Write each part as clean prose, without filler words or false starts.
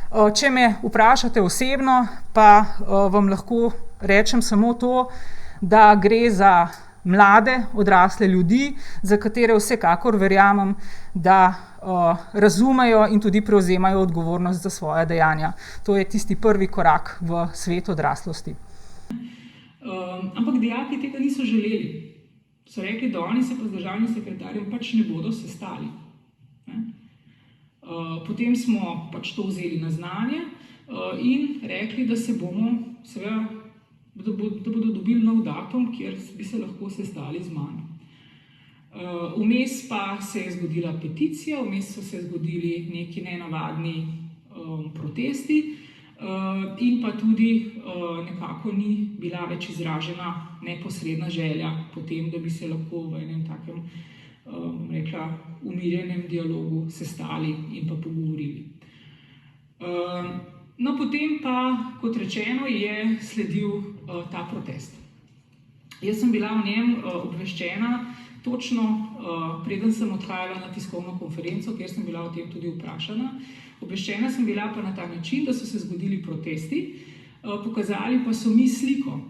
Če me vprašate osebno, pa vam lahko rečem samo to, da gre za mlade, odrasle ljudi, za katere vsekakor verjamem, da razumejo in tudi prevzemajo odgovornost za svoja dejanja. To je tisti prvi korak v svet odraslosti. Ampak dijaki tega niso želeli. So rekli, da oni se pa z državnim sekretarjem pač ne bodo sestali. Potem smo pač to vzeli na znanje in rekli, da se bomo, seveda, da bodo dobili nov datum, kjer bi se lahko sestali z mano. Vmes pa se je zgodila peticija, vmes so se zgodili neki nenavadni protesti in pa tudi nekako ni bila več izražena neposredna želja po tem, da bi se lahko v enem takem, bom rekla, umirjenem dialogu sestali in pa pogovorili. No, potem pa, kot rečeno, je sledil ta protest. Jaz sem bila v njem obveščena točno, preden sem odhajala na tiskovno konferenco, kjer sem bila o tem tudi vprašana. Obveščena sem bila pa na ta način, da so se zgodili protesti, pokazali pa so mi sliko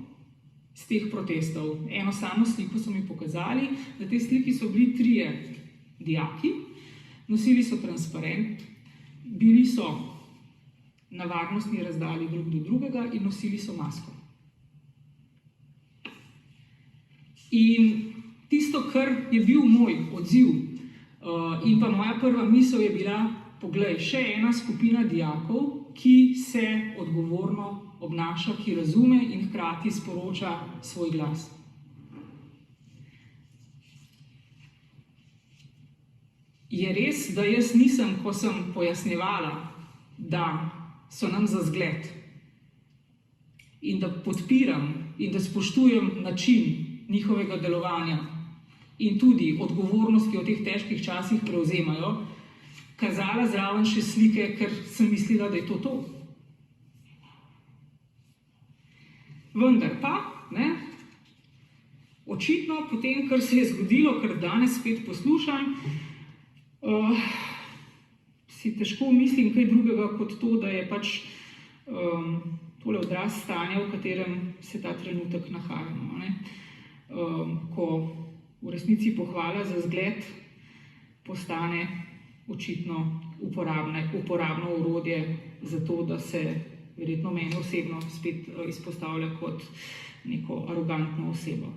z teh protestov. Eno samo sliko so mi pokazali, na tej sliki so bili 3 dijaki, nosili so transparent, bili so na varnostni razdalji drug do drugega in nosili so masko. In tisto, kar je bil moj odziv in pa moja prva misel je bila, poglej, še ena skupina dijakov, ki se odgovorno obnaša, ki razume in hkrati sporoča svoj glas. Je res, da jaz nisem, ko sem pojasnjevala, da so nam za zgled in da podpiram in da spoštujem način njihovega delovanja in tudi odgovornost, ki jo v teh težkih časih prevzemajo, kazala zraven še slike, ker sem mislila, da je to to. Vendar pa, očitno potem, kar se je zgodilo, kar danes spet poslušam, si težko mislim kaj drugega kot to, da je pač tole odraz stanja, v katerem se ta trenutek nahajamo. Ko v resnici pohvala za zgled postane očitno uporabno orodje za to, da se verjetno meni osebno spet izpostavlja kot neko arogantno osebo.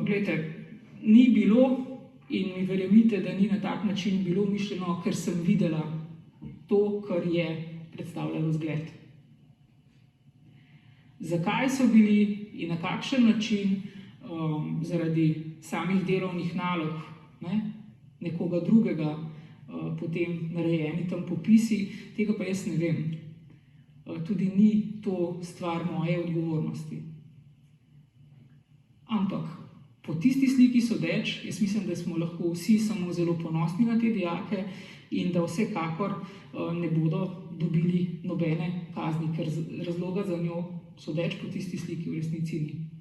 Glejte, ni bilo in mi verjemite, da ni na tak način bilo mišljeno, ker sem videla to, kar je predstavljalo zgled. Zakaj so bili in na kakšen način zaradi samih delovnih nalog nekoga drugega potem narejeni tam popisi, tega pa jaz ne vem. Tudi ni to stvar moje odgovornosti. Ampak po tisti sliki sodeč, jaz mislim, da smo lahko vsi samo zelo ponosni na te dijake in da vsekakor ne bodo dobili nobene kazni, ker razloga za njo sodeč po tisti sliki v resnici ni.